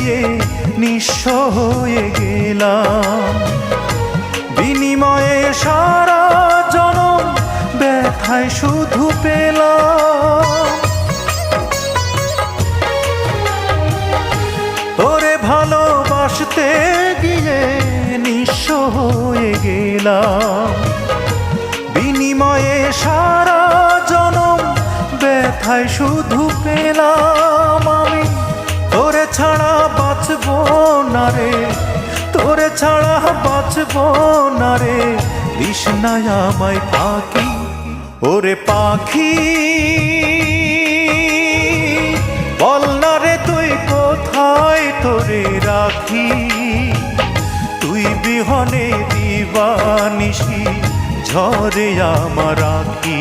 গিয়ে নিঃস্ব হয়ে গেলাম। বিনিময়ে সারা জনম ব্যথায় শুধু পেলাম। তোরে ভালোবাসতে গিয়ে নিঃস্ব হয়ে গেলাম। বিনিময়ে সারা জনম ব্যথায় শুধু পেলাম। আমি তোরে ছাড়া বাঁচব না রে, তোরে ছাড়া বাঁচব না রে, তৃষ্ণায় আমায় পাখি। ওরে পাখি বল না রে তুই কোথায় তোরে রাখি। তুই বিহনে দিবানিশি ঝরে আমার আঁখি।